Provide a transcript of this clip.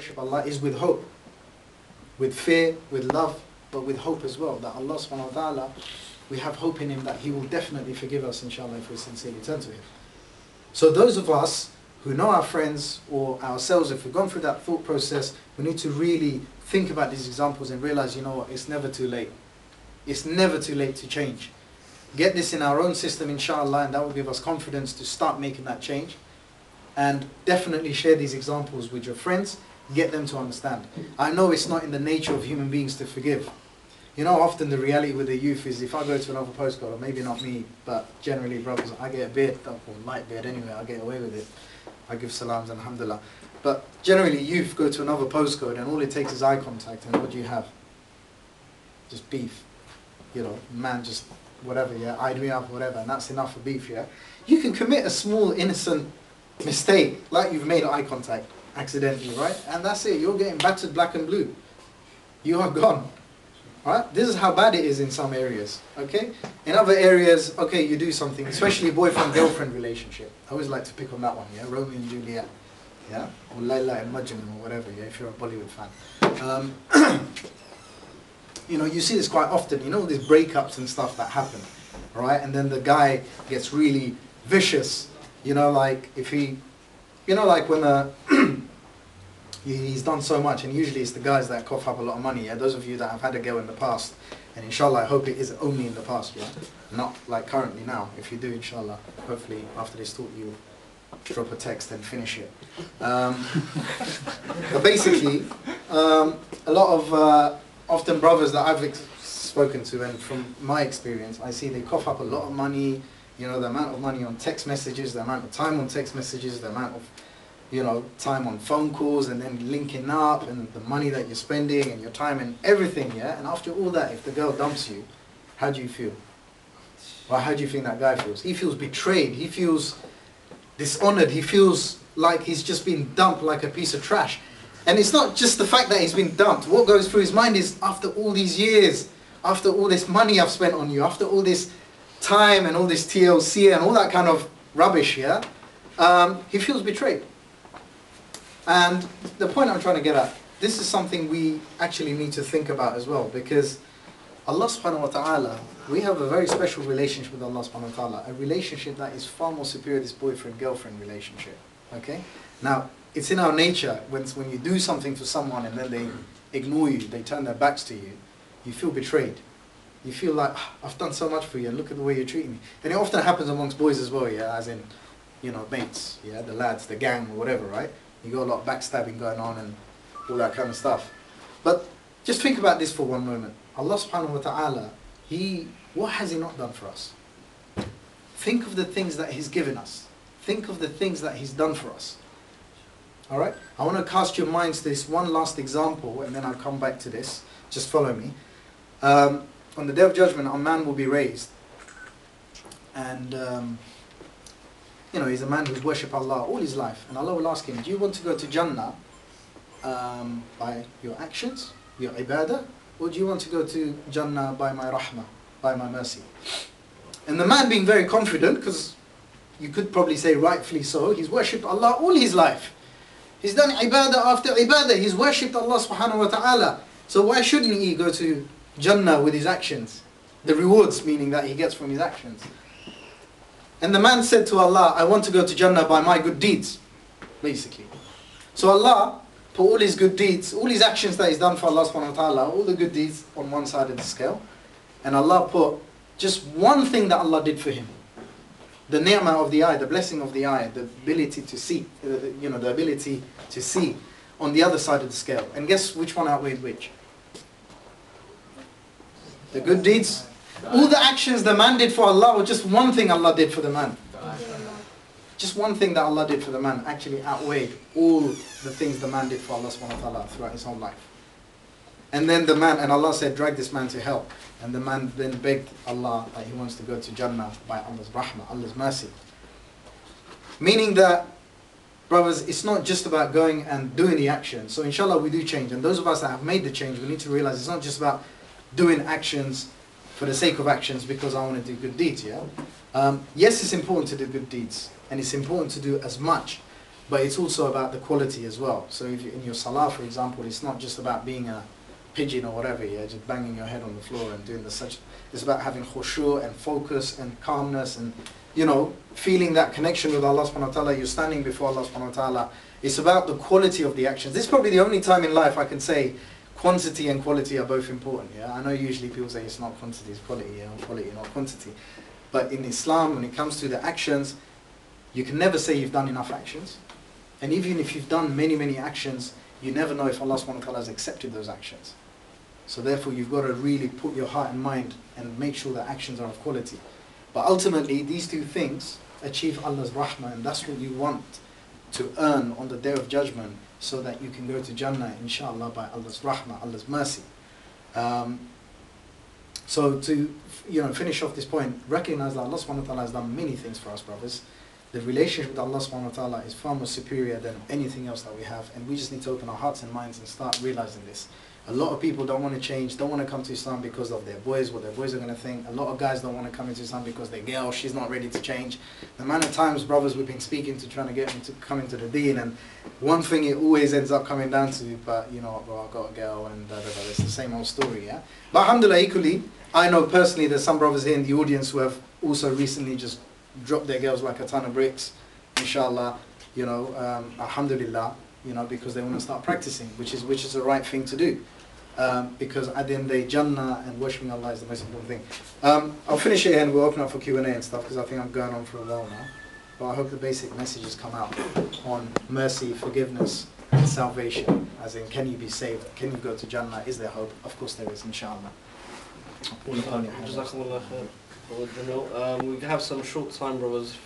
worship Allah is with hope. With fear, with love, but with hope as well. That Allah subhanahu wa ta'ala, we have hope in Him that He will definitely forgive us, inshallah, if we sincerely turn to Him. So those of us who know our friends or ourselves, if we've gone through that thought process, we need to really think about these examples and realize, you know what, it's never too late. It's never too late to change. Get this in our own system, inshallah, and that will give us confidence to start making that change. And definitely share these examples with your friends. Get them to understand. I know it's not in the nature of human beings to forgive. You know, often the reality with the youth is if I go to another postcode, or maybe not me, but generally brothers, I get a beard, or light beard anyway, I get away with it. I give salams and alhamdulillah. But generally youth go to another postcode and all it takes is eye contact, and what do you have? Just beef. You know, man just whatever, yeah, eyed me up, whatever, and that's enough for beef, yeah. You can commit a small innocent mistake, like you've made eye contact accidentally, right? And that's it, you're getting battered black and blue. You are gone. Right? This is how bad it is in some areas, okay? In other areas, okay, you do something, especially boyfriend-girlfriend relationship. I always like to pick on that one, yeah? Romeo and Juliet, yeah? Or Layla and Majnun, or whatever, yeah, if you're a Bollywood fan. You know, you see this quite often, you know, these breakups and stuff that happen, right? And then the guy gets really vicious, you know, like if he, you know, like when he's done so much, and usually it's the guys that cough up a lot of money, yeah? Those of you that have had a girl in the past, and inshallah I hope it is only in the past, yeah? Not like currently now. If you do, inshallah, hopefully after this talk you'll drop a text and finish it. But basically, a lot of often brothers that I've spoken to, and from my experience, I see they cough up a lot of money, you know, the amount of money on text messages, the amount of time on text messages, the amount of, you know, time on phone calls, and then linking up, and the money that you're spending, and your time and everything, yeah? And after all that, if the girl dumps you, how do you feel? Well, how do you think that guy feels? He feels betrayed, he feels dishonored, he feels like he's just been dumped like a piece of trash. And it's not just the fact that he's been dumped. What goes through his mind is, after all these years, after all this money I've spent on you, after all this time and all this TLC and all that kind of rubbish, yeah? He feels betrayed. And the point I'm trying to get at, this is something we actually need to think about as well, because Allah subhanahu wa ta'ala, we have a very special relationship with Allah subhanahu wa ta'ala, a relationship that is far more superior to this boyfriend-girlfriend relationship, okay? Now, it's in our nature, when you do something for someone and then they ignore you, they turn their backs to you, you feel betrayed. You feel like, oh, I've done so much for you and look at the way you're treating me. And it often happens amongst boys as well, yeah, as in, you know, mates, yeah, the lads, the gang or whatever, right? You got a lot of backstabbing going on and all that kind of stuff. But just think about this for one moment. Allah subhanahu wa ta'ala, what has He not done for us? Think of the things that He's given us. Think of the things that He's done for us. Alright? I want to cast your minds to this one last example, and then I'll come back to this. Just follow me. On the Day of Judgment, a man will be raised. And you know, he's a man who's worshipped Allah all his life, and Allah will ask him, do you want to go to Jannah by your actions, your ibadah, or do you want to go to Jannah by my rahmah, by my mercy? And the man, being very confident, because you could probably say rightfully so, he's worshipped Allah all his life. He's done ibadah after ibadah, he's worshipped Allah subhanahu wa ta'ala. So why shouldn't he go to Jannah with his actions? The rewards, meaning that he gets from his actions. And the man said to Allah, I want to go to Jannah by my good deeds, basically. So Allah put all his good deeds, all his actions that he's done for Allah subhanahu wa ta'ala, all the good deeds on one side of the scale. And Allah put just one thing that Allah did for him. The ni'mah of the eye, the blessing of the eye, the ability to see, you know, the ability to see on the other side of the scale. And guess which one outweighed which? The good deeds. All the actions the man did for Allah, or just one thing Allah did for the man? Just one thing that Allah did for the man actually outweighed all the things the man did for Allah subhanahu wa ta'ala throughout his whole life. And then the man, and Allah said, drag this man to hell. And the man then begged Allah that he wants to go to Jannah by Allah's rahmah, Allah's mercy. Meaning that, brothers, it's not just about going and doing the action. So inshallah we do change. And those of us that have made the change, we need to realize it's not just about doing actions for the sake of actions because I want to do good deeds, yeah? Yes, it's important to do good deeds. And it's important to do as much. but it's also about the quality as well. So if in your salah, for example, it's not just about being a pigeon or whatever, yeah, just banging your head on the floor and doing the such. It's about having khushu' and focus and calmness and, you know, feeling that connection with Allah subhanahu wa ta'ala. You're standing before Allah subhanahu wa ta'ala. It's about the quality of the actions. This is probably the only time in life I can say quantity and quality are both important. Yeah, I know usually people say it's not quantity, it's quality, yeah, or quality, not quantity. But in Islam, when it comes to the actions, you can never say you've done enough actions. And even if you've done many, many actions, you never know if Allah subhanahu wa ta'ala has accepted those actions. So therefore you've got to really put your heart and mind and make sure that actions are of quality. But ultimately these two things achieve Allah's rahmah, and that's what you want to earn on the Day of Judgment, so that you can go to Jannah inshallah by Allah's rahmah, Allah's mercy. So to finish off this point, recognize that Allah subhanahu wa ta'ala has done many things for us, brothers. The relationship with Allah subhanahu wa ta'ala is far more superior than anything else that we have, and we just need to open our hearts and minds and start realizing this. A lot of people don't want to change, don't want to come to Islam because of their boys, what their boys are going to think. A lot of guys don't want to come into Islam because their girl, she's not ready to change. The amount of times, brothers, we've been speaking to trying to get them to come into the deen, and one thing it always ends up coming down to, but you know what, bro, I've got a girl, and it's the same old story, yeah? But alhamdulillah, equally, I know personally there's some brothers here in the audience who have also recently just dropped their girls like a ton of bricks, inshallah, alhamdulillah, because they want to start practicing, which is the right thing to do. Because at the end of the day, Jannah and worshipping Allah is the most important thing. I'll finish it here and we'll open up for Q&A and stuff, because I think I'm going on for a while now. But I hope the basic messages come out on mercy, forgiveness, and salvation. As in, can you be saved? Can you go to Jannah? Is there hope? Of course there is, inshallah. We have some short time, brothers.